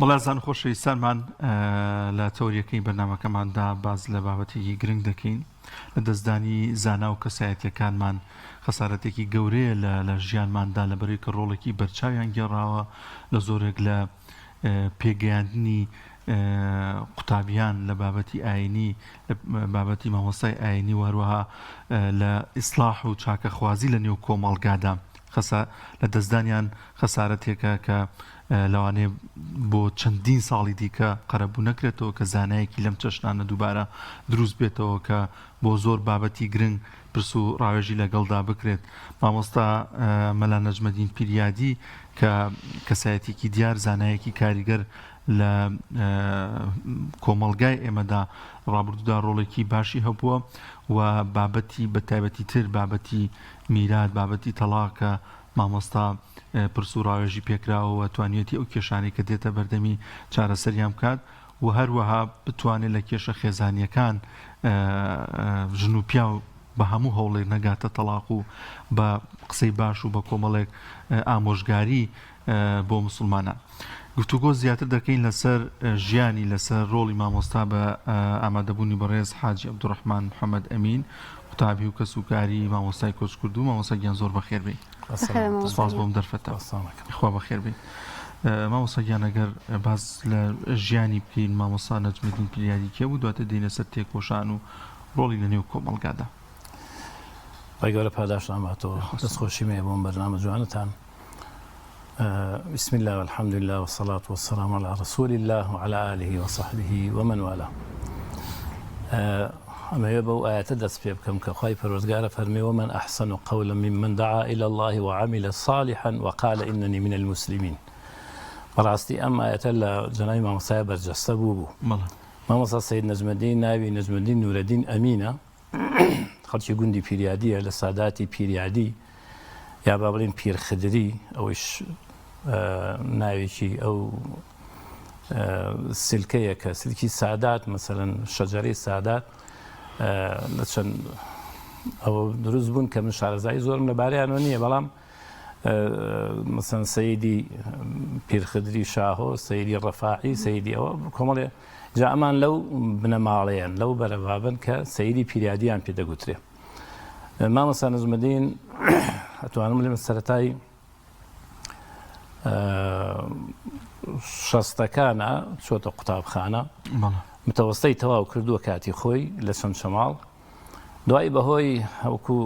بەڵێزان خۆشەویستانمان لە تۆریەکەی بەرنامەکەماندا باز لە بابەتێکی گرنگ دەکەین لە دەستدانی زانا و کەسایەتیەکانمان خەسارەتێکی گەورەیە لە ژیانماندا لەبەرەوەی کە ڕۆڵێکی بەرچاویان گێڕاوە لە زۆرێک لە پێگەیاندنی قوتابیان لە بابەتی ئاینی بابەتی مامۆستای ئاینی وهروەها لە ئیسلاح و چاکەخوازی لە نێو کۆمەڵگادا لە دەستدانیان خەسارەتێکە کە لەوانەیە بۆ چەندین ساڵی دیکە قەرەبوو نەکرێتەوە کە زانایەکی لەم چەشنانە دووبارە دروست بێتەوە کە بۆ زۆر بابەتی گرنگ پرس و ڕاوێژی لەگەڵدا بکرێت. مامۆستا مەلا نەجمەدین پیریادی کە کەسایەتێکی دیار زانایەکی کاریگەر لە کۆمەڵگای ئێمەدا ڕابردوودا ڕۆڵێکی باشی هەبووە و بابەتی بەتایبەتی تر بابەتی میرات بابەتی تەلاقە مامۆستا پرس و ڕاوێژی پێکراوە توانێتی ئەو کێشانەی کە دێتە بەردەمی چارەسەریان بکات و هەروەها بتوانێت لە کێشە خێزانیەکان ژن و پیا و بە هەموو هەوڵێک نەگاتە تەلاق و بە قسەی باش و بە کۆمەڵێک ئامۆژگاری بۆ مسلمانان. گفتوگۆ زیاتر دەکەین لەسەر ژیانی لەسەر ڕۆڵی مامۆستا بە ئامادەبوونی بەڕێز حاجی عەبدوڕەحمان محەممەد ئەمین قوتابی و کەسوکاری مامۆستای کۆچکرد و مامۆستا گیان زۆر بەخێر بێ. سپاس بۆم دەرفەتەوە. خوا بەخێر بێ. مامۆستا گیان ئەگەر باز لە ژیانی بکەین مامۆستا نەجمەدین پیریادی کێ بوو دواتر دێنە سەر تێکۆشان و ڕۆڵی لە نێو کۆمەڵگادا. ڕێگەورە پاداشتان باتەوە دەستخۆشی مێ بۆم بەرنامە جوانتان. بسم الله والحمد لله والصلاة والسلام على رسول الله وعلى آله وصحبه ومن والاه. أما يبقى آيات دست في بكم كخايف الرزقار فرمي ومن أحسن قولا ممن دعا إلى الله وعمل صالحا وقال إنني من المسلمين. براستي أما آيات الله جناي ما مصاب برجستبوه ما مصاب سيد نجم الدين نبي نجم الدين نور الدين أمينة خلش جندي بيريادية لساداتي بيريادي يا بابلين بير خدري أو إيش ناويشي أو سلكية كسلكي سادات مثلا شجري سادات لشان أو دروز بون كمن شعر زاي زور من باري عنوانية بلام مثلا سيدي بير خدري شاهو سيدي الرفاعي سيدي أو كمالي جاء أمان لو بنماليان لو بربابا كسيدي بيرياديان بيدا قتري ما مثلا نزمدين أتوانم لي من السرطاي شەستەکانە چۆتە قوتابخانە متەوەستەی تەواو کردووە کاتی خۆی لە چەند شەماڵ دوای بەهۆی هەوکو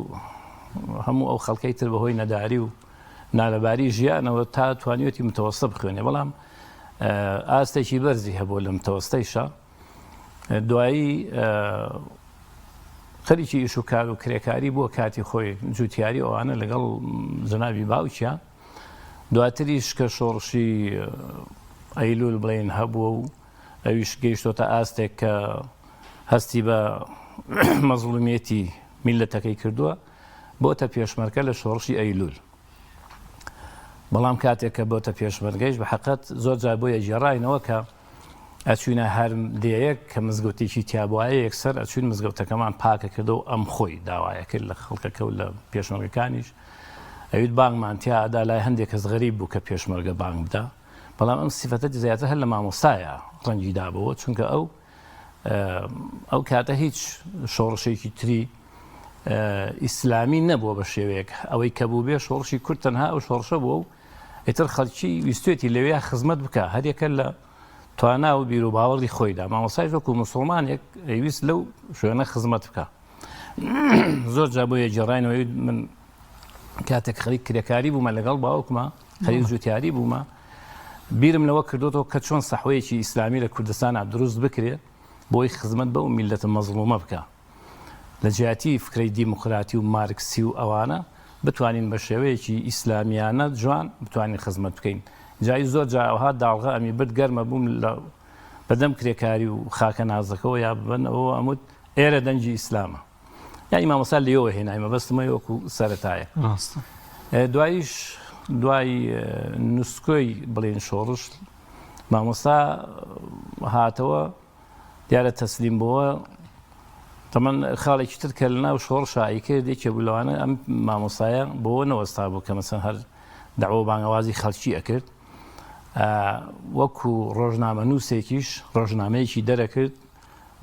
هەموو ئەو خەڵکەی تر بەهۆی نەداری و نالەباری ژیانەوە تا توانیوەتی متەوەستە بخوێنێ بەڵام ئاستێکی بەرزی هەبوو لە متەوەستەیشە دوایی خەریکی ئیش و کار و کرێکاری بووە کاتی خۆی جوتیاری ئەوانە لەگەڵ جەنابی باوکیان دواتریش کە شۆڕشی ئەیلول بڵێن هەبووە و ئەویش گەیشتۆتە ئاستێک کە هەستی بە مەزڵومیەتی میلەتەکەی کردووە بۆتە پێشمەرگە لە شۆڕشی ئەیلول بەڵام کاتێک کە بۆتە پێشمەرگەیش بە حەقەت زۆر جار بۆیە گێڕاینەوە کە ئەچوینە هەر دەیەک کە مزگەوتێکی تیابواە یەکسەر ئەچوین مزگەوتەکەمان پاکە کردەوە ئەم خۆی داوایە کرد لە خەڵکەکە و لە پێشمەرگەکانیش ئەویت بانگمانتیادا لای هەندێک کەس غەریب بوو کە پێشمەرگە بانگ بدە بەڵام ئەم سیفەتە زیاتر هەر لە مامۆستایە ڕەنگی دابەوە چونکە ئەو کاتە هیچ شۆڕشێکی تری ئیسلامی نەبووە بە شێوەیەک ئەوەی کە بوو بێ شۆڕشی کورد تەنها ئەو شۆڕشە بووە و ئیتر خەڵکی ویستێتی لەوێ خزمەت بکە هەرێکە لە توانا و بیر و باوەڕی خۆیدا مامۆستای وەکو موسڵمانێک ئەویست لەو شوێنە خزمەت بکە زۆر جا بۆیە گێڕاینەوەی من کاتێک خەریک کرێکاری بوومە لەگەڵ باوکمە خەریک جوتیاری بوومە بیرم لەوە کردوەوە کە چۆن سەحوەیەکی ئیسلامی لە کوردستانە دروست بکرێ بۆی خزمەت بە و میلەتە مەزڵومە بکە لە جیاتی فکرەی دیموکراتی و مارکسی و ئەوانە بتوانین بە شێوەیەکی ئیسلامیانە جوان بتوانین خزمەت بکەین جای زۆر جاوها داڵغا ئەمی برد گەرمە بووم لە بەدەم کرێکاری و خاکە نازەکەەوە یا ببنەوە ئەموت ئێرە دەنجی ئیسلامە یعنی مامۆستا لێەوە هێنای مەبەستمە وەکو سەرەتایە دواییش دوای نوسکۆی بڵێن شۆڕش مامۆستا هاتەوە دیارە تەسلیم بووە تەمەن خاڵێکی تر کە لە ناو شۆڕ شایکرد یەکێ بوو لەوانە ئەم مامۆستایە بۆەوە نەوەستا بوو کە مەسەن هەر داوا بانگەوازی خەڵکی ئەکرد وەکو ڕۆژنامە نووسێکیش ڕۆژنامەیەکی دەرەکرد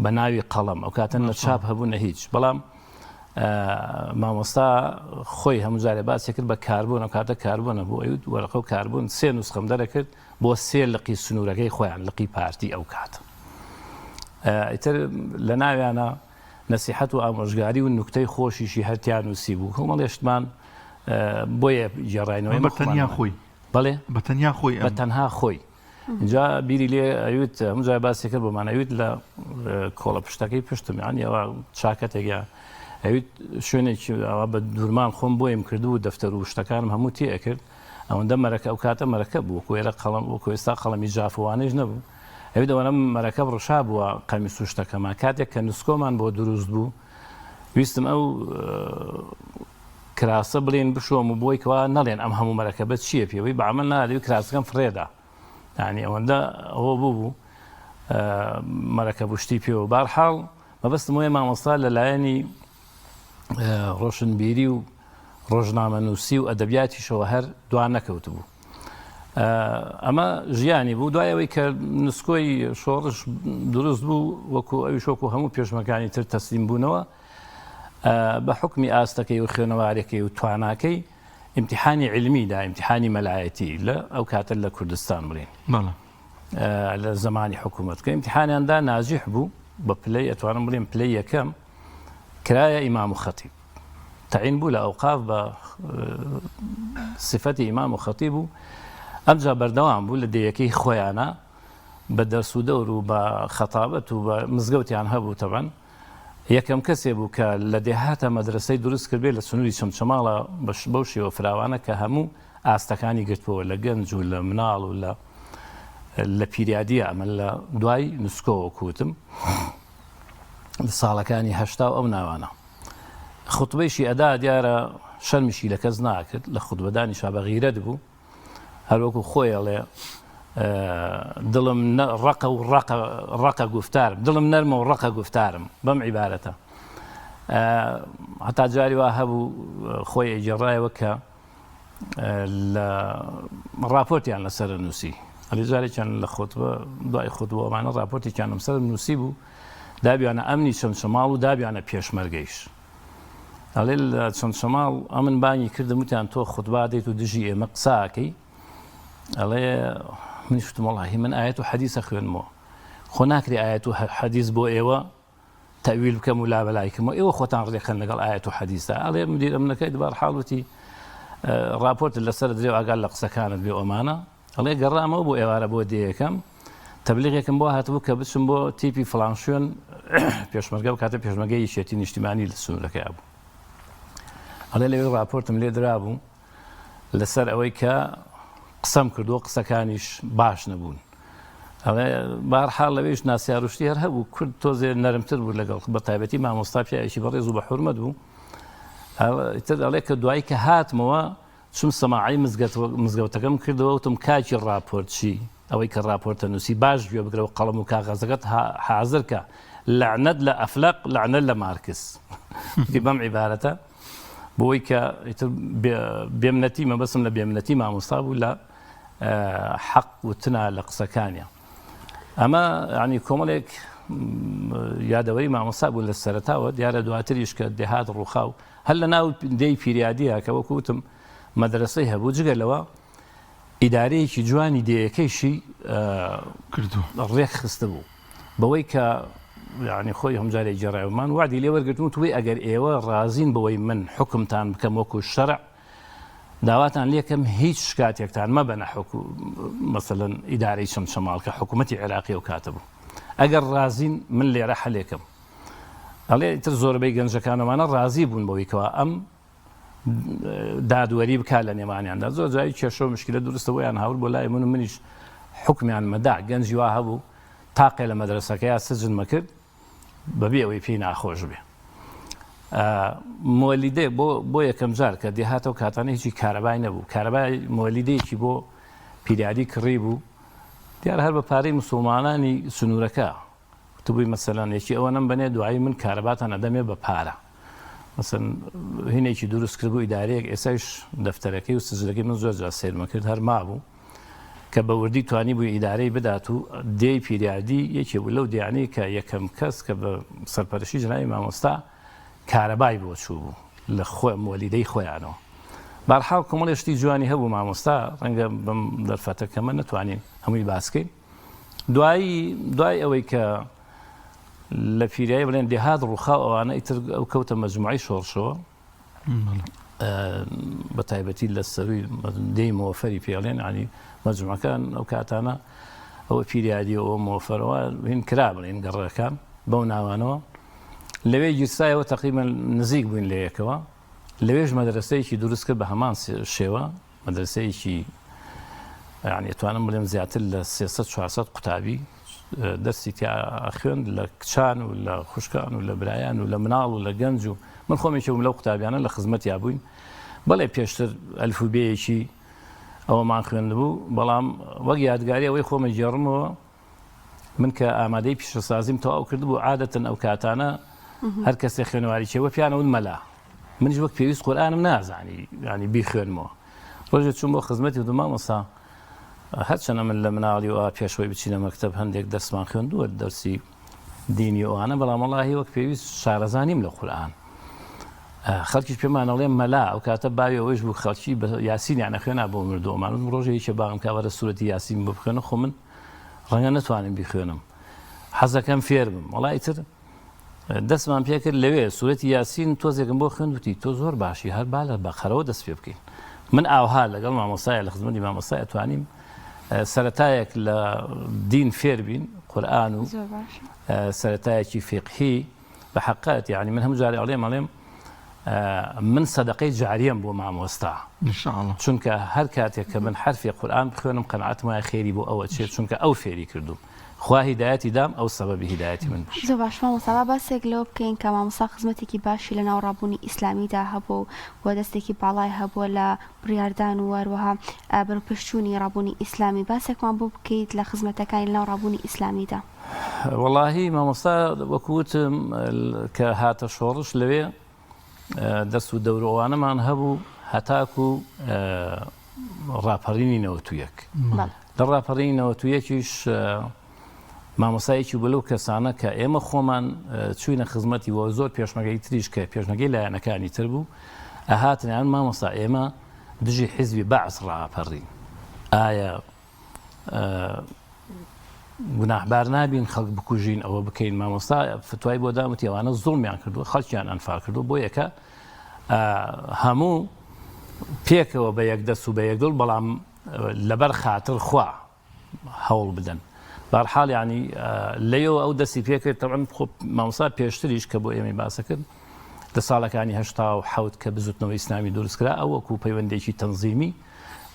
بە ناوی قەڵەم ئەو کاتە نە چاپ هەبوو نە هیچ بەڵام مامۆستا خۆی هەموو جارێ باسی کرد بە کاربوون ئەو کاتە کاربوونە بۆ ئەوت وەرەقە و کاربوون 3 نوسخەم دەرەکرد بۆ 3 لقی سنوورەکەی خۆیان لقی پارتی ئەو کاتە ئیتر لە ناویانە نەسیحەت و ئامۆژگاری و نوکتەی خۆشیشی هەرتیان نووسی بوو هەمەڵێشتمان بۆیە جێڕاینەوەی بەتەنیا خۆی بەڵێ بەتەنیا خۆی بەتەنها خۆی اینجا بیری لێ ئەویت هەموو جای باسی کرد بۆمان ئەویت لە کۆڵە پشتەکەی پشتم یان ئەوە چاکەتێکە ئەویت شوێنێکی ئەوە بە دوورمان خۆم بۆیم کردو و دەفتەر و شتەکانم هەموو تێئەکرد ئەوەندە مەرەکە ئەو کاتە مەرەکە بوو کۆێرە قەڵەم و کۆێستا قەڵەمی جافوانەش نەبوو ئەوی دەوەنە مەرەکە ڕشا بووە قەمیس و شتەکەما کاتێک کە نوسکۆمان بۆ دروست بوو ویستم ئەو کراسە بڵێن بشۆم و بۆی کەوا نەڵێن ئەم هەموو مەرەکە بە چییە پێوەی بەعمل نادەوی کراسەکەم فرێدا یعنی ئەوەندە ئەوە بوو مەرەکە بشتی پێوە بارحاڵ مەبەستم وێ مامۆستا لەلایەنی ڕۆشنبیری و ڕۆژنامە نووسی و ئەدەبیاتیشەوە هەر دوان نەکەوت بوو ئەمە ژیانی بوو دوایەوەی کە نسکۆی شۆڕش دروست بوو وەکو ئەوی شۆکو هەموو پێشمەکانی تر تەسلیم بوونەوە بە حکمی ئاستەکەی و خوێنەوارەکەی و تواناکەی امتحانی علمیدا امتحانی مەلایەتی لە ئەو کاتە لە کوردستان بڵێن لە زمانی حکوومەتکە امتحانیاندا ناجح بوو بە پلەی ئەتوانم بڵێن پلەی یەکەم کرایە ئیمام و خەتیب تعین بوو لە ئەوقاف بە صفەتی ئیمام و خەتیب بوو ئەمجا بەردەوام بوو لە دەیەکەی خۆیانە بە دەرس و دەور و بە خەتابەت و بە مزگەوتیان هەبوو تەبەن یەکەم کەسێ بوو کە لە دێهاتە مەدرسەی دروست کردبێت لە سنووری چەمچەماڵە بەو شێوە فراوانە کە هەموو ئاستەکانی گرتووە لە گەنج و لە مناڵ و لە پیرادیە ئەمە لە دوای نوسکۆوە کوتم ساڵەکانی هەشتا و ئەو ناوانە خوتبەیشی ئەدا دیارە شەرمیشی لە کەس ناکرد لە خوتبەدانی شابەغیرەت بوو هەروەکو خۆیڵێ دڵم ڕقە و ڕقە گفتارم دڵم نەرمە و ڕقە گفتارم بەم عیبارەتە هەتا جاری وا هەبوو خۆی ئەیجێڕایەوە کە لە راپۆرتیان لەسەر نووسی ئەلی جارێکیان لە خۆتبە دوای خۆتبەوەمانە راپۆرتێکیانم سەر نووسی بوو دابیانە ئەمنی چەمچەماڵ و دابیانە پێشمەرگەیش ئەڵێ لە چەمچەماڵ ئەمن بانگی کردم وتیان تۆ خوتبا دەیت و دژی ئێمە قساکەی ئەڵێ منی شتم وەڵاهی من ئاەت و حەدیسە خوێنمەوە خۆ ناکری ئاەت و حەدیس بۆ ئێوە تەویل بکەم و لابەلایکەمەوە ئێوە خۆتان ڕێخەن لەگەڵ ئاەت و حەدیسە ئەڵێ مدیر ئەمنەکەی دوبار حاڵوتی راپۆرت لەسەر درێ ئاگال لە قسەکانت بێ ئۆمانە ئەڵێ گەڕامەوە بۆ ئێوارە بۆ دەیەکەم تەبلیغێکم بۆ هاتبوو کە بچم بۆ تیپی فڵان شوێن پێشمەرگە و کاتە پێشمەرگەی یەکێتی نیشتیمانی لە سنوورەکەی بوو ئەڵێ لەوێ راپۆرتم لێ درابوو لەسەر ئەوەی کە قسەم کردووە قسەکانیش باش نەبوون ئەڵێ بەهەرحاڵ لەوێش ناسیاروشتی هەر هەبوو کورد تۆزێ نەرمتر بوو لەگەڵ بە تایبەتی مامۆستا پیاوێکی بەڕێز و بە حورمەت بوو ئیتر ئەڵێ کە دوایی کە هاتمەوە چوم سەماعی مزگەوتەکەم کردەوە وتم کاکی راپۆرت چی ئەوەی کە راپۆرتە نووسی باش گوێ بگرەوە قەڵەم و کاغەزەکەت حازر کە لەعنەت لە ئەفلەق لەعنەت لە مارکس بەم عیبارەتە بۆی کە بێمنەتی مەبەسم لە بێمنەتی مامۆستا بوو لە حەق وتنا لە قسەکانیە ئەمە ینی کۆمەڵێک یادەوەری مامۆستا بوو لە سەرەتاوە دیارە دواتریش کە دێهات ڕووخاو هەر لە ناو دەی پیریادیە کە وەکو وتم مەدرسەی هەبوو جگەلەوە ئیدارەیەکی جوانی دەیەکەیشی ڕێک خستە بوو بەوەی کە یعنی خۆی هەمجارێک جێڕایوەمان وعدی لێ وەرگرتم توی ئەگەر ئێوە ڕازین بەوەی من حکمتان بکەم وەکو شەرع داواتان لێکەم هیچ شکاتێکتان مەبەنە مەسەلەن ئیدارەی چەمچەماڵ کە حکوومەتی عێراقی و کاتە بوو ئەگەر ڕازین من لێرە حەلێکم ئەڵێ ئیتر زۆربەی گەنجەکانەمانە ڕازی بوون بەوەی کەوا ئەم دادوەری بکات لە نێوانیاندا زۆر جایی کێشە و مشکلە دروستەوەیان هاور بۆ لای من و منیش حکمیان مەدا گەنجی وا هەبوو تاقێ لە مەدرسەکەیان سجنمە کرد بەبێ ئەوەی پێی ناخۆش بێ مۆلیدێ بۆ یەکەم جار کە دێهاتەوە کاتانە هیچی کارەبای نەبوو کارەبای مۆلیدەیەکی بۆ پیریادی کڕی بوو دیار هەر بە پارەی موسڵمانانی سنوورەکە وتبووی مەسەلەن یەکی ئەوە نەم بنێ دوایی من کارەباتان ئەدەمێ بە پارە مەسەن هینێکی دروست کردبوو ئیدارەیەک ئێسایش دەفتەرەکەی و سجلەکەی من زۆر جار سیرمە کرد هەر مابوو کە بە وردی توانی بووی ئیدارەی بدات و دێی پیریادی یەکێ بوو لەو دیانەی کە یەکەم کەس کە بە سەرپەرشتی جناوی مامۆستا کارەبای بۆ چوو بوو لە مۆلیدەی خۆیانەوە. بەرحاڵ کۆمەڵی شتی جوانی هەبوو مامۆستا ڕەنگە بەم دەرفەتەکەمە نەتوانین هەمووی باسکەین. دوای ئەوەی کە لە پیریایی بڵێن دێهات ڕووخاو ئەوانە ئیتر ئەو کەوتە مەجموعەی شۆڕشەوە بە تایبەتی لە سەروی دەی مۆفەری پێڵێن عنی مەجموعەکان ئەو کاتانە ئەوە پیریادی ئەوە مۆفەرەوە هین کرا بڵێن گەڕەکان بەو ناوانەوە لەوێ گیرسایەوە تەقریبەن نزیک بووین لە یەکەوە لەوێژ مەدرسەیەکی دروست کرد بە هەمان شێوە مەدرسەیەکی یعنی ئەتوانم بڵێم زیاتر لە 300-400 قوتابی دەستی تیا خوێند لە کچان و لە خوشکان و لە برایان و لە مناڵ و لە گەنج و من خۆمێکم لەو قوتابیانە لە خزمەت یا بووین بەڵێ پێشتر ئەلفوبێیەکی ئەوەمان خوێندبوو بەڵام وەک یادگاری ئەوەی خۆمە جێڕمەوە من کە ئامادەی پیشەسازیم تەواو کردبوو عادەتەن ئەو کاتانە هەر کەسێ خوێنەواری چێوە پیانەون مەلا منیش وەک پێویست قورئانم نازانی ینی بیخوێنمەوە ڕۆژێ چوون بۆ خزمەتی و مامۆستا هەرچەنە من لە مناڵی و پێشەوەی بچینە مەکتەب هەندێک دەرسمان خوێندووە دەرسی دینی ئەوانە بەڵام وەڵاهی وەک پێویست شارەزانیم لە قورئان خەڵکیش پێمانەڵێ مەلا ئەو کاتە باوی ئەوەش بوو خەڵکی یاسینیانە خوێنا بۆ مردووەمان ڕۆژێکی باغم کاوەرە سوورەتی یاسین بۆ بخوێنە خۆ من ڕەنگە نەتوانم بیخوێنم حەزەکەم فێر بم وەڵی تر دەستمان پێ کرد لەوێ سوورەتی یاسین تۆزێکم بۆ خوێندوتی تۆ زۆر باشی هەر با لە بەقەرەوە دەست پێ بکەین من ئاوها لەگەڵ مامۆستایە لە خزمەتی مامۆستای ئەتوانیم سەرەتایەک لە دین فێر بین قورئان و سەرەتایەکی فیقهی بە حەقیقەت یعنی من هەموو جارێ ئەڵێم من سەدەقەی جاریەم بۆ مامۆستا چونکە هەر کاتێک کە من حرفی قورئان بخوێنم قەناعەتم وایە خێری بۆ ئەوە چێت چونکە ئەو فێری کردوم خوا هیدایەتی دام ئەو سەبەبی هیدایەتی من بوو. زۆر باش مامۆستا باسێک لەوە بکەین کە مامۆستا خزمەتێکی باشی لە ناو ڕابوونی ئیسلامیدا هەبوو و دەستێکی باڵای هەبووە لە بڕیاردان و وەروەها بەرپشتوونی ڕابوونی ئیسلامی باسێکمان بۆ بکەیت لە خزمەتەکانی لەناو ڕابوونی ئیسلامیدا. وەڵاهی مامۆستا وەکوتم کە هاتە شۆڕش لەوێ دەست و دەورەوانەمان هەبوو هەتاکو ڕاپەڕینی نەوەتویەک لە ڕاپەڕینی نەوەتویەکیش مامۆسایەکی بەلەو کەسانە کە ئێمە خۆمان چوینە خزمەتی وە زۆر پێشمەگەی تریش کە پێشنەگەی لایەنەکانی تر بوو ئەهاتنیان مامۆستا ئێمە دژی حیزبی بەعس ڕاپەڕین ئایا گوناحبار نابین خەڵک بکوژین ئەوە بکەین مامۆستا فتوای بۆ دامەتی ئەوانە زوڵمیان کردووە خەڵکیان ئەنفا کردو بۆ یەکە هەموو پێکەوە بە یەکدەست و بە یەکدڵ بەڵام لەبەر خاتر خوا هەوڵ بدەن بەرحاڵ ینی لەیەوە ئەو دەستی پێکرد تەعەن مامۆستا پێشتریش کە بۆ ئێمەی باسە کرد لە ساڵەکانی 1970 کە بزوتنەوەی ئیسلامی دروستکرا ئەو وەکو پەیوەندێکی تەنزیمی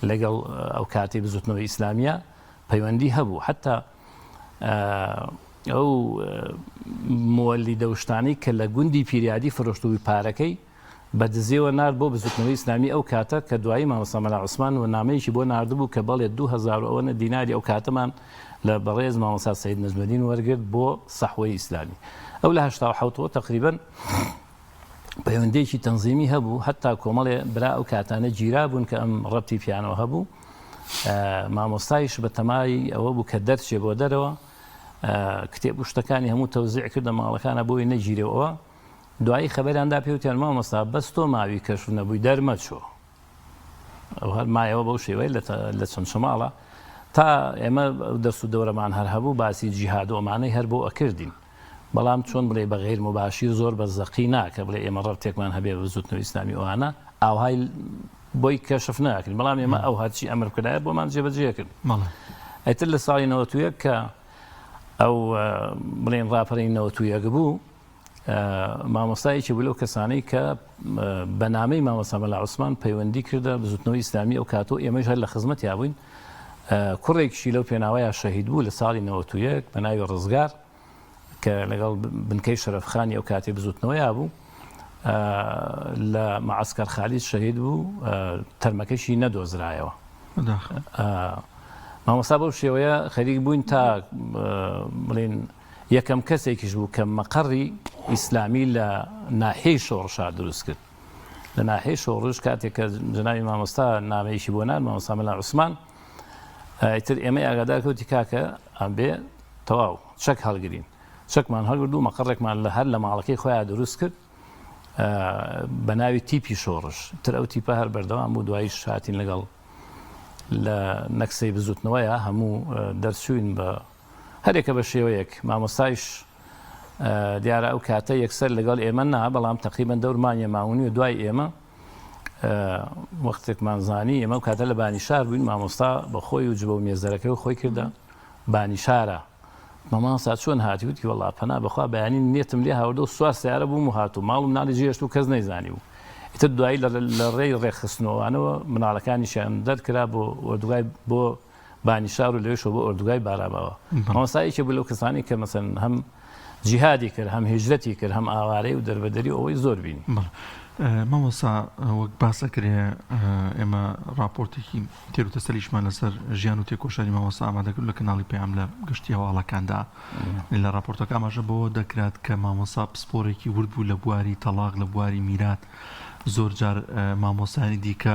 لەگەڵ ئەو کاتی بزوتنەوەی ئیسلامیە پەیوەندی هەبوو حتا ئەو مۆلی دەوشتانی کە لە گوندی پیریادی فرۆشتووی پارەکەی بە دزیەوە نرد بۆ بزوتنەوەی ئیسلامی ئەو کاتە کە دوایی مامۆستا مەلا عوسمان و نامەیەکی بۆ ناردبوو کە بەڵێ 2000 ئەوەنە دیناری ئەو کاتەمان لە بەڕێز مامۆستا سەید نەجمەدین وەرگرت بۆ سەحوەی ئیسلامی ئەو لە 1970 تقریبا پەیوەندێکی تەنزیمی هەبوو هەتا کۆمەڵێ برا ئەو کاتانە گیرا بوون کە ئەم ڕەبتی پیانەوە هەبوو مامۆستایش بە تەمای ئەوە بوو کە دەرچێ بۆ دەرەوە کتێب و شتەکانی هەموو تەوزیع کردە ماڵەکانە بۆی نەگیرەوە دوایی خەبەریاندا پێوتیان مامۆستا بەس تۆ ماوی کەشف نەبووی دەرمەچۆ ئەو هەر مایەوە بەو شێوەی لە چەند شەماڵە تا ئێمە دەست و دەورەمان هەر هەبوو باسی جیهاد و ئەمانەی هەر بۆ ئەکردین بەڵام چۆن بڵێ بە غیر مباشیر زۆر بە زەقی ناکە بڵێ ئێمە ڕەبتێکمان هەبێ بە زوتنەوەی ئیسلامی ئەوانە ئاوهای بۆی کەشف ناکرد بەڵام ئێمە ئەو هەرچی ئەمر کردایە بۆمان جێبەجێ کرد ئەیتر لە ساڵی 91 کە ئەو بڵێن ڕاپەڕینی 91 بوو مامۆستایەکی بوو لەو کەسانەی کە بە نامەی مامۆستا مەلا عوسمان پەیوەندی کردە بە زوتنەوەی ئیسلامی ئەو کاتۆ ئێمەش هەر لە خزمەت یابووین کوڕێکیشی لەو پێناوەیە شەهید بوو لە ساڵی 91 بە ناوی ڕزگار کە لەگەڵ بنکەی شەرەفخانی ئەو کاتێ بزوتنەوە یابوو لە معسکەر خالید شەهید بوو تەرمەکەشی نەدۆزرایەوە مامۆستا بەو شێوەیە خەریک بووین تا بڵێن یەکەم کەسێکیش بوو کە مەقەڕی ئیسلامی لە ناحیەی شۆڕشا دروست کرد لە ناحیەی شۆڕش کاتێک کە جەنابی مامۆستا نامەیەکی بۆ نار مامۆستا مەلا عوسمان ئیتر ئێمە ئاگادار کەوتی کاکە ئەبێ تەواو چەک هەڵگرین چەکمان هەڵگرت و مەقڕێکمان لە هەر لە ماڵەکەی خۆیان دروست کرد بە ناوی تیپی شۆڕش تر ئەو تیپە هەر بەردەوام بوو دواییش هاتین لەگەڵ لە نەکسەی بزوتنەوەیە هەموو دەرچوین بە هەرێکە بە شێوەیەک مامۆستایش دیارە ئەو کاتە یەکسەر لەگەڵ ئێمە نا بەڵام تەقریبەن دەورمانیە ماونی و دوای ئێمە وەختێکمان زانی ئێمە و کاتە لە بانیشار بووین مامۆستا بە خۆی و جبە و مێزەرەکەی و خۆی کردە بانیشارە ماماسا چۆن هاتی وتی وەڵا پەنا بەخوا بەیانی نێتم لێ هاوردە و سوار سیارە بووم و هاتوو ماڵم ناڵی جێشت و کەس نەیزانی و ئیتر دوایی لە ڕێی ڕێخستنەوەوانەوە مناڵەکانیشیان دەرکرا بۆ ئۆردوگای بۆ بانیشار و لەوێشەوە بۆ ئۆردوگای بارامەوە مامۆستایەکی بوو لەو کەسانی کە مەسەن هەم جیهادی کرد هەم هیجرەتی کرد هەم ئاوارەی و دەربەدەری ئەوەی زۆر بینی مامۆستا وەک باسە کرێ ئێمە راپۆرتێکی تێروتەسەلیشمان لەسەر ژیان و تێکۆشانی مامۆستا ئامادەکرد لە کەناڵی پێیام لە گشتی هەواڵەکاندا لە راپۆرتەکە ئاماژە بۆ دەکرات کە مامۆستا پسپۆرێکی ورد بوو لە بواری تەلاق لە بواری میرات زۆر جار مامۆستانی دیکە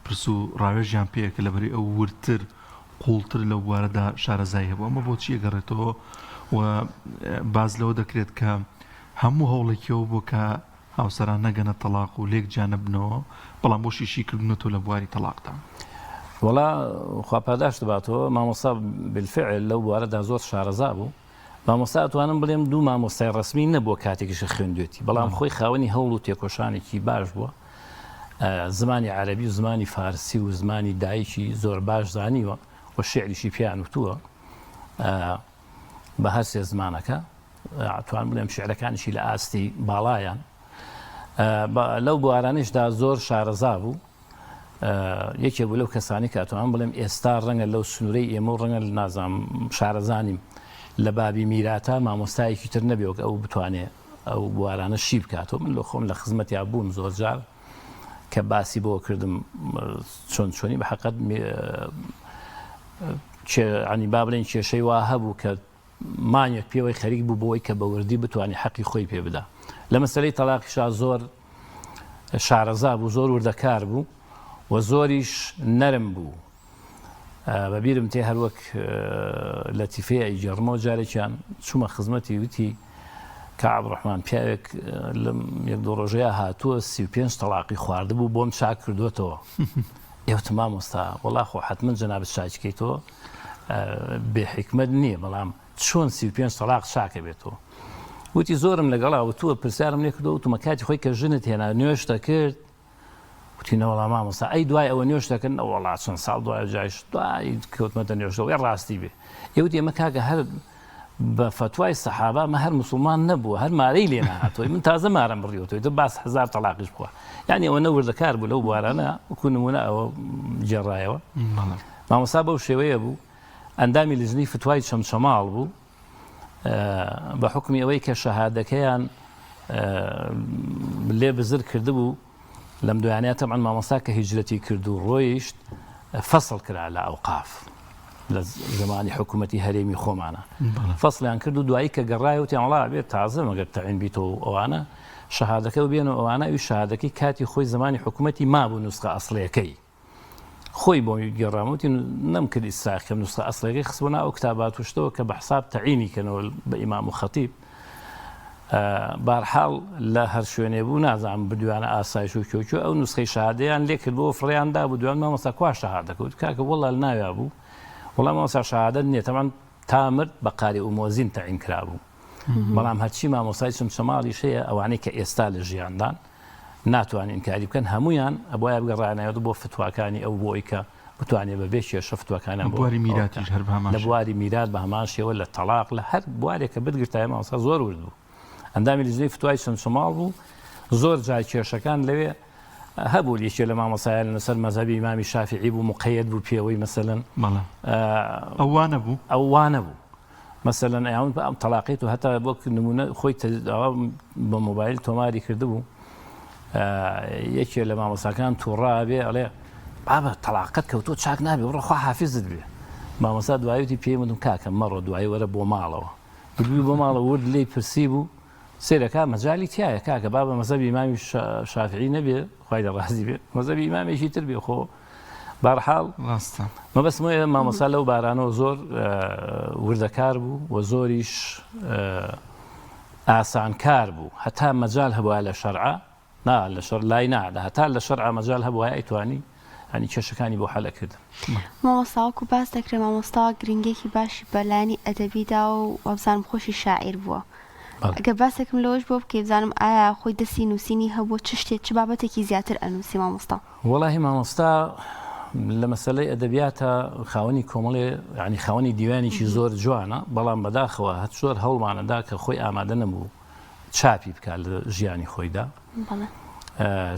پرس و ڕاوێژیان پێکە لەبەری ئەو وردتر قوڵتر لەو بوارەدا شارەزای هەبوو ئەمە بۆ چیە گەڕێتەوە و باز لەوە دەکرێت کە هەموو هەوڵێکیەوە بۆ کە هاوسەران نەگەنە تەلاق و لێک جانە بنەوە بەڵام بۆ شیشی کردنەوە لە بواری تەلاقدا وڵا خواپاداش دەباتەوە مامۆستا بالفعل لەو بوارەدا زۆر شارەزا بوو مامۆستا ئەتوانم بڵێم دوو مامۆستای ڕسمی نەبووە کاتێکیشە خوێندوێتی بەڵام خۆی خاوەنی هەوڵ و تێکۆشانێکی باش بووە زمانی عەرەبی و زمانی فارسی و زمانی دایکی زۆر باش زانیوە و شعریشی پیان وتووە بە هەر سێ زمانەکە ئەتوان بڵێم شعرەکانیشی لە ئاستی باڵایان لەو بوارانشدا زۆر شارەزا بوو یەکێک بوو لەو کەسانی کە ئەتوان بڵێم ئێستا ڕەنگە لەو سنوورەی ئێمە و ڕەنگە نازام شارەزانیم لە بابی میراتە مامۆستایەکی تر نەبێت ئەو بتوانێت ئەو بوارانە شی بکاتەوە من لە خۆم لە خزمەتیا بووم زۆر جار کە باسی بۆ کردم چۆن چۆنی بە حەقەت عنی با بڵێن کێشەی وا هەبوو کە مانیەک پێوەی خەریک بوو بۆی کە بەوردی بتوانانی حەقی خۆی پێ بدا لە مەسەلەی تەلاقیشا زۆر شارەزا بوو زۆر وردەکار بوو و زۆریش نەرم بوو بەبیرم تێ هەر وەک لەتیفەیە ئیجێڕمەوە جارێکیان چوومە خزمەتی وتی کە عەبدوڕەحمان پیاوێک لەم یەک دوو ڕۆژەیە هاتووە 35 تەلاقی خواردبوو بۆم چاک کردوێتەوە ئێوتم مامۆستا وەڵا خۆ حتمما جەنابەت چاکیکەیتەوە بێحیکمەت نییە بەڵام چۆن 35 تەلاق چاکە بێتەوە وتی زۆرم لەگەڵا وتووە پرسیارم لێ کردەوە وتمە کاتی خۆی کە ژنت هێنا نوێشتە کرد وتی نەوەڵا مامۆستا ئەی دوای ئەوە نوێشتەکەن وەڵا چەند ساڵ دوای جایش دوای کەوتمەتە نوێشتەوە ڕاستی بێ ئێوتی ئێمە کاکە هەر بە فتوای سەحابە مە هەر موسڵمان نەبووە هەر مارەی لێ نەهاتۆی من تازە مارەم بڕیەوەی دە باس 1000 تەلاقیش بخوا یعنی ئەوە نەوردەکار بوو لەو بوارانە وەکو نمونە ئەوە جێڕایەوە مامۆستا بەو شێوەیە بوو ئەندامی لژنی فتوای چەمچەماڵ بوو بە حکمی ئەوەی کە شەهادەکەیان لێ بزر کردبوو لەم دوایانەیە تەبعاً مامۆستا کە هیجرەتی کرد و ڕۆیشت فەسڵ کرا لە ئەوقاف لە زمانی حکوومەتی هەرێمی خۆمانە فەسڵیان کرد و دوایی کە گەڕایە وتیان وڵا بێت تازە مەگەر تەعین بیتەوە ئەوانە شەهادەکە و بێنەوە ئەوانە ئەوی شەهادەکەی کاتی خۆی زمانی حکوومەتی مابوو نوسخە ئەسڵیەکەی خۆی بۆ گەڕاموتی نەمکرد ئیسراخکەم نوسخە ئەسڵیەکەی خستبوونا ئەو کتابات وشتەوە کە بە حساب تەعینی کەنەوە بە ئیمام و خەتیب بارحاڵ لە هەر شوێنێ بوو نازانم بدویانە ئاسایش و کۆکو ئەو نوسخەی شەهادەیان لێ کردبەوە فڕیاندا بوو دوان مامۆستا کوا شەهادەکەوت کاکە وەڵا ناویا بوو وەڵام مامۆستا شەهادەت نییە تەمان تا مرد بە قاری ئومۆزین تەعین کرابوو بەڵام هەرچی مامۆستای چەمچەماڵیش هەیە ئەوانەی کە ئێستا لە ژیاندان ناتوانین ئینکاری بکەن هەمویان ئەبوایە بگەڕانەوە بۆ فتواکانی ئەو بۆی کە بتوانێت بەبێ کێشە فتوەکانیان بواری میراتیش هەر لە بواری میرات بە هەمان شێوە لە تەلاق لە هەر بوارێکە بتگرتایە مامۆستا زۆر ورد بوو ئەندامی لژنەی فتوای چەمچەماڵ بوو زۆر جای کێشەکان لەوێ هەبوو یەکێ لە مامۆستایان لەسەر مەذهەبی ئیمامی شافعی بوو مقەیەد بوو پێوەی مەسەلەن ئەوانە بوو ئەوانە بوو مەسەلەن ئەیان ئەم تەلاقیت و هەتا بۆ نمونە خۆی بە مۆبایل تۆماری کردبوو یەکێ لە مامۆستاکان تووڕا بێ ئەڵێ بابە تەلاقەت کەوتۆ چاک نابێ بڕە خوا حافیزت بێ مامۆستا دوایوتی پێی وتم کاکە مەڕۆ دوای وەرە بۆ ماڵەوە دوی بۆ ماڵە ورد لێی پرسی بوو سێرەکە مەجای تایە کاکە بابە مەذهەبی ئیمامی شافعی نەبێ خوای لە ڕازی بێ مەذهەبی ئیمامێکی تر بێ خۆ بەرحاڵ ڕاستە مەبەستمە مامۆستا لەو بارانەوە زۆر وردەکار بوو و زۆریش ئاسانکار بوو هەتا مەجال هەبووە لە شەرعە لە شەر لای نادە هەتا لە شەرعە مەجال هەبووە ئەیتوانی ئەنی کێشەکانی بۆ حەلەکردن مامۆستاوەکو باس دەکرێت مامۆستا گرنگێکی باشی بەلایانی ئەدەبیدا و وەبزانم خۆشی شاعیر بووە ئەگە باسێکم لەوەش بۆ بکەی بزانم ئایا خۆی دەستی نووسینی هەبوو چ شتێک چ بابەتێکی زیاتر ئەنووسی مامۆستا وەڵاهی مامۆستا لە مەسەلەی ئەدەبیاتە خاوەنی کۆمەڵێ ینی خاوەنی دیوانێکی زۆر جوانە بەڵام بەداخەوە هەت زۆر هەوڵمانەدا کە خۆی ئامادە نەبوو چاپی بکات لە ژیانی خۆیدا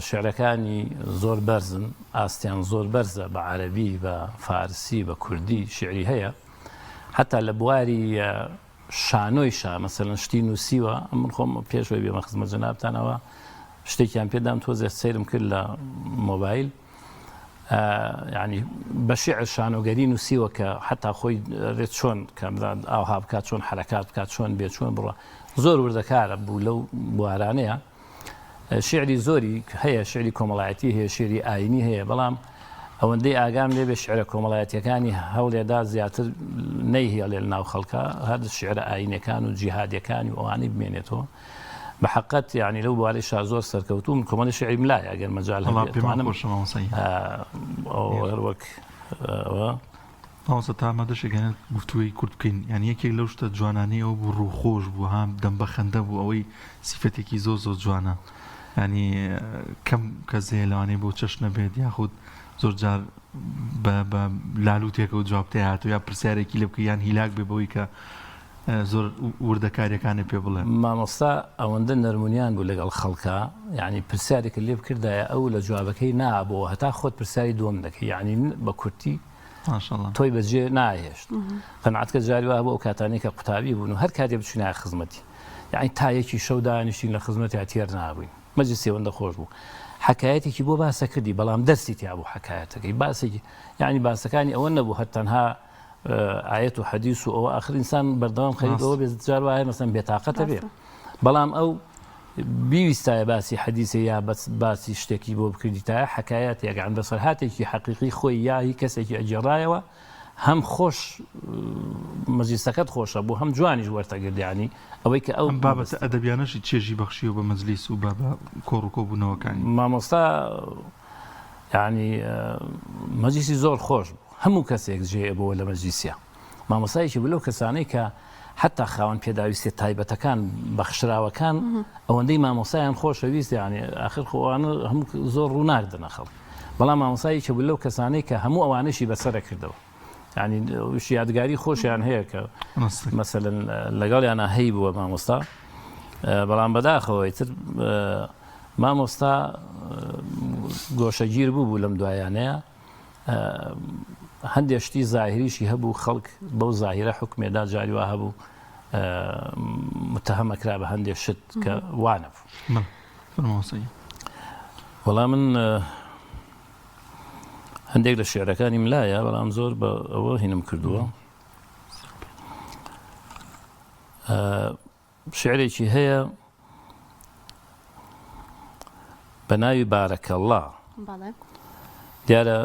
شعرەکانی زۆر بەرزن ئاستیان زۆر بەرزە بە عەرەبی بە فارسی بە کوردی شعری هەیە حتا لە بواری شانۆیشە مەسەلەن شتی نووسیوە من خۆم پێشەوەی بێمە خزمەت جەنابتانەوە شتێکیان پێدام تۆزێ سەیرم کرد لە مۆبایل ینی بە شیعر شانۆگەری نووسیوە کە حتا خۆی رێت چۆن کەمران ئاوها بکات چۆن حرەکات بکات چۆن بێت چۆن بڕە زۆر وردەکارە بوو لەو بوارانەیە شعری زۆری هەیە شعری کۆمەڵایەتی هەیە شعری ئاینی هەیە بەڵام ئەوەندەی ئاگام لێ بێ شعرە کۆمەڵایەتیەکانی هەوڵێدا زیاتر نەیهێڵێ لە ناو خەڵکە هەر شعرە ئاینەکان و جیهادیەکانی و ئەوانەی بمێنێتەوە بە حەقەت یعنی لەو بوارەیشا زۆر سەرکەوتوم کۆمەڵی شعری ملایە ئەگەر مەجال وەک مامۆستا تا ئامادەشێکگەنە گفتووی کورد بکەین یعنی یەکێک لەو شتە جوانانەیەوە بوو ڕووخۆش بوو هەم دەمبە خەندە بوو ئەوەی سیفەتێکی زۆر زۆر جوانە ینی کەم کە زێ لەوانەیە بۆ چەش نەبێت یاخود زۆر جار بە لاالوتێکە و جوابتێ هاتو یا پرسیارێکی لێ بکە یان هیلاک بێ بەوەی کە زۆر وردەکاریەکانی پێ بڵێ مامۆستا ئەوەندە نەرمونیان بوو لەگەڵ خەڵکە یعنی پرسیارێکە لێ بکردایە ئەو لە جوابەکەی نابەوە هەتا خۆت پرسیاری دۆم دەکەی یعنی بە کورتی تۆی بەجێ ناهێشت قەنعەتکە جاری وا بۆ ئەو کاتانی کە قوتابی بوون و هەر کاتێ بچینای خزمەتی یعنی تا یەکی شەو دانیشتین لە خزمەتی تێر نابووین مەجلسی ئەوەندە خۆش بوو حکایەتێکی بۆ باسە کردی بەڵام دەستی تیا بوو حکایەتەکەی باسێکی یعنی باسەکانی ئەوە نەبوو هەر تەنها ئاەت و حەدیث و ئەوە ئاخر ئینسان بەردەوام خەریکەوە بێت جار وایە مەسەن بێتاقەتە بێ بەڵام ئەو بیویستایە باسی حەدیثە یا باسی شتێکی بۆ بکردیتایە حکایەتێک عن بەسەرهاتێکی حەقیقی خۆی یا هی کەسێکی ئەجێڕایەوە هەم خۆش مەجلیسەکەت خۆشە بوو هەم جوانیش وەرتەگردیانی ئەوەی کە ئەو بابەتە ئەدەبیانەشی چێژی بەخشی و بە مەجلیس و بە کۆڕ و کۆبوونەوەکانی مامۆستا یعنی مەجلیسی زۆر خۆش بوو هەموو کەسێک جێ بۆ لە مەجلیسیە مامۆستایەکی بلەو کەسانەی کە حتا خاوەن پێداویستی تایبەتەکان بەخشراوەکان ئەوەندەی مامۆسایان خۆشەویست یعنی ئاخر خۆوانە هەموو زۆر ڕووناکدنە خەڵک بەڵام مامۆسایەکی بلەو کەسانەی کە هەموو ئەوانەشی بەسەرە کردەوە ینی وش یادگاری خۆشیان هەیە کە مەسەلەن لەگەڵیانە هەی بووە مامۆستا بەڵام بەداخەوەی تر مامۆستا گۆشەگیر بوو لەم دوایانەیە هەندێک شتی زاهریشی هەبوو خەڵک بەو زاهرە حکمێدا جاری وا هەبوو متهمەکرا بە هەندێک شت کە وانە وەڵام من هەندێک لە شێعرەکانی ملایە بەڵام زۆر بە ئەوە هینم کردووە شعرێکی هەیە بە ناوی بارەکەڵڵا دیارە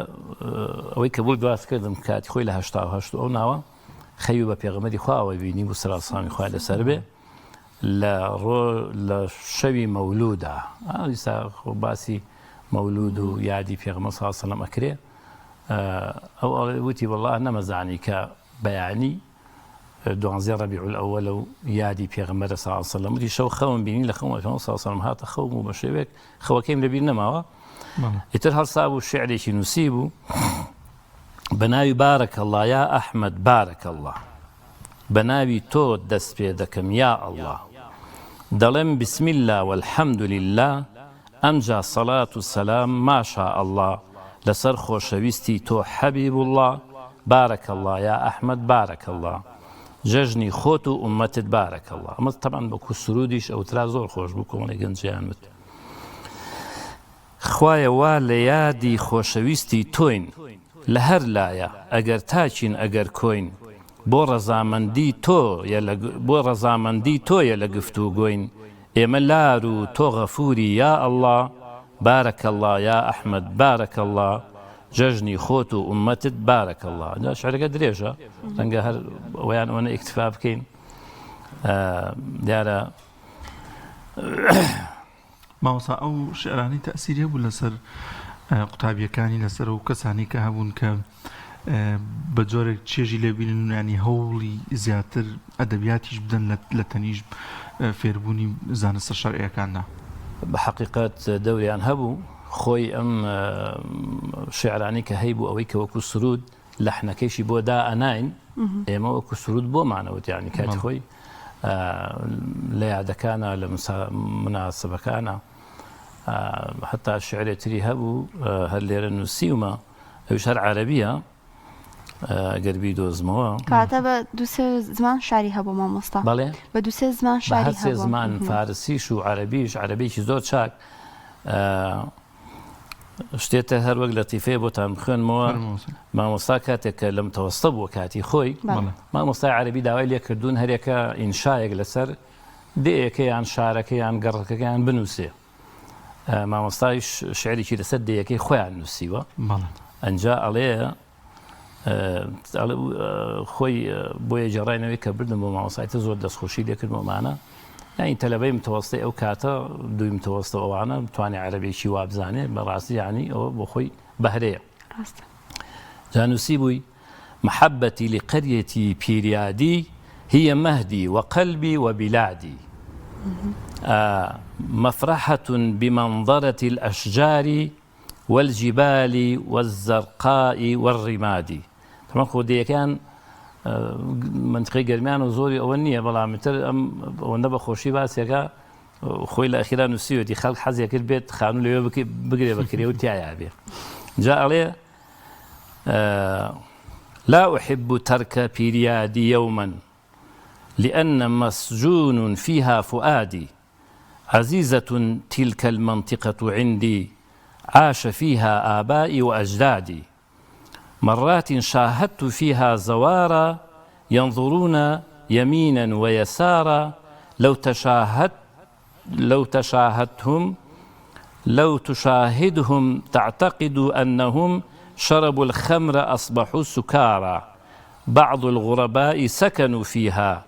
ئەوەی کە بووی باس کردم کاتی خۆی لە هەشتا ئەو ناوە خەوی بە پێغەمبەری خواوە بینی بوو سەڵاسامی خوای لەسەر بێ لە شەوی مەولودا ئیسا باسی مەولود و یادی پێغەمبەر سەڵ سەلەم ئەکرێ ئەو وتی وەڵڵا نەمەزانی کە بەیانی 12 ڕەبیع الأول و یادی پێغەمبەر سەڵ سەلەم وتی شەو خەوم بینی لە خەوم پێغەمبەر سەڵ سەلەم هاتە خەوم و بە شێوێک خەوەکەیم لەبیر نەماوە ئیتر هەڵسا بوو شعرێکی نووسی بوو بە ناوی بارەکەڵڵا یا ئەحمەد بارەکەڵڵا بە ناوی تۆ دەست پێ دەکەم یا ئەڵڵا دەڵێم بسم الله والحەمد لله ئەمجا سەڵات و سەلام ماشا ئەڵڵا لەسەر خۆشەویستی تۆ حەبیب الله بارەکەڵڵا یا ئەحمەد بارەکەڵڵا جەژنی خۆت و ئومەتت بارەکەڵڵا ئەمە تەبەن بەکو سرودیش ئەوترا زۆر خۆش بوو کۆمەڵی گەنجیان وت خوایە وا لە یادی خۆشەویستی تۆین لە هەر لایە ئەگەر تاچین ئەگەر کۆین بۆ ڕەزامەندی تۆیە لە گفتوگۆین ئێمە لار و تۆ غەفوری یا ئەڵڵا بارەکەڵڵا یا ئەحمەد بارەکەڵڵا جەژنی خۆت و ئومەتت بارەکە الله جا شعرەکە درێژە ڕەنگە هەر ئەویان ئەوەنە ئیکتفا بکەین دیارە ماوەسا ئەو شعرانی تەئسیری هەبوو لەسەر قوتابیەکانی لەسەر و کەسانی کە هەبوون کە بە جۆرێک چێژی لێبینن و ینی هەوڵی زیاتر ئەدەبیاتیش بدەن لە تەنیش فێربوونی زانستە شەرعیەکاندا بە حەقیقەت دەوریان هەبوو خۆی ئەم شعرانی کە هەیبوو ئەوەی کە وەکو سرود لەحنەکەیشی بۆ دا ئەناین ئێمە وەکو سرود بۆمانەوت یانی کاتی خۆی لە یادەکانە لە مناسبەکانە حتا شعرێتری هەبوو هەر لێرە نووسیومە ئەوش هەر عەرەبیە گەربی دۆزمەوە کاتە بە دووسێ زمان شاری هەبوو مامۆستا بەڵێ بە دووسێ زمان شاری هەر زمان فارسیش و عەرەبیش عەرەبیکی زۆر چاک شتێتە هەر وەک لەتیفەیە بۆتان بخوێنمەوە مامۆستا کاتێک کە لە متەوەستە بووە کاتی خۆی مامۆستای عەرەبی داوای لێکردوون هەرێکە ئینشایەک لەسەر دەیەکەیان شارەکەیان گەڕەکەیان بنووسێ مامۆستایش شعرێکی لەسەر دەیەکەی خۆیان نووسیوە ئەنجا ئەڵێ خۆی بۆ یەجێڕاینەوەی کە بردم بۆ مامۆستایتە زۆر دەستخۆشی لێکردمەمانە یانی تەلەبەی متەوەستی ئەو کاتە دوی متەوەستە ئەوانە بتوانێت عەرەبێکی وابزانێ بەڕاستی یانی ئەوە بۆ خۆی بەهرەیە جانووسی بووی محبتي لقريتي بيريادي هي مهدي وقلبي وبلادي مفرحة بمنظرة الأشجار والجبال والزرقاء والرماد طبعا خودي كان منطقي گەرمیان و زۆری ئەوە نییە بەڵامتر ئەوەندە بە خۆشی باسیەکە خۆی لە ئەخیرا نووسیوەتی خەڵک حەزیە کرد بێت خانوو لەوێ بگرێ بەکرێ و تایە بێ جا ئەڵێ لا أحب ترك بيريادي يوما لأن مسجون فيها فؤادي عزيزة تلك المنطقة عندي عاش فيها آبائي وأجدادي مرات شاهدت فيها زوارا ينظرون يمينا ويسارا لو تشاهدهم تعتقد أنهم شربوا الخمر أصبحوا سكارى بعض الغرباء سكنوا فيها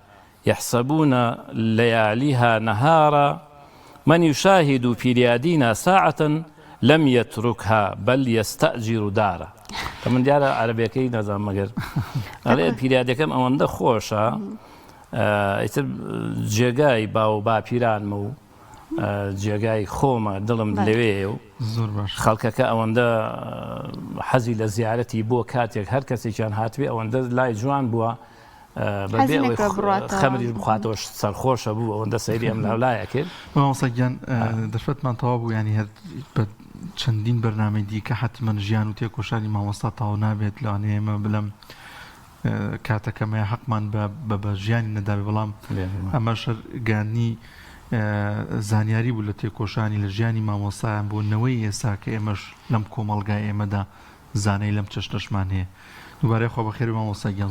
يحسبون لياليها نهارا من يشاهد بيريادينا ساعة لم يتركها بل يستأجر دارا من دیارە عەرەبیەکەی نەزانم مەگەر ئەڵێ پیرادەکەم ئەوەندە خۆشە ئیتر جێگای باو باپیرانمە و جێگای خۆمە دڵم لەوێیە و خەڵکەکە ئەوەندە حەزی لە زیارەتی بۆ کاتێک هەر کەسێکیان هاتوێ ئەوەندە لای جوان بووە بەبێ ئەوەی خەمریش بخواتەوە سەرخۆشە بوو ئەوەندە سەیری ئەم لاولایە کرد مامۆستاگیان دەرفەتمان تەواو بوو ینی هەر چەندین بەرنامەی دیکە حتمما ژیان و تێکۆشانی مامۆستا تاو نابێت لەوانەیە ئێمە بڵێم کاتەکەمەیە حەقمان بە ژیانی نەدابێ بەڵام ئەمە شەرگانی زانیاری بوو لە تێکۆشانی لە ژیانی مامۆستایان بۆ نەوەی ئێستا کە ئێمەش لەم کۆمەڵگای ئێمەدا زانەی لەم چەشنەشمان هەیە دووبارەی خۆ بەخێر مامۆستاگیان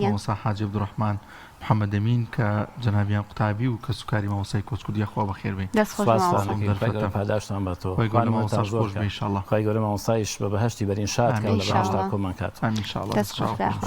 مامۆستا حاجی عەبدوڕەحمان محەممەد ئەمین کە جەنابیان قوتابی و کە سوکاری مامۆستای کۆچکودیە خوا بەخێر بێ پاداشتان بەتەوە خۆش بێ ئینشاءڵڵا خی گەورە مامۆستایش بە بەهەشتی بەرین شاد لە بەهەشتا کۆمان کات ئینشاءڵڵا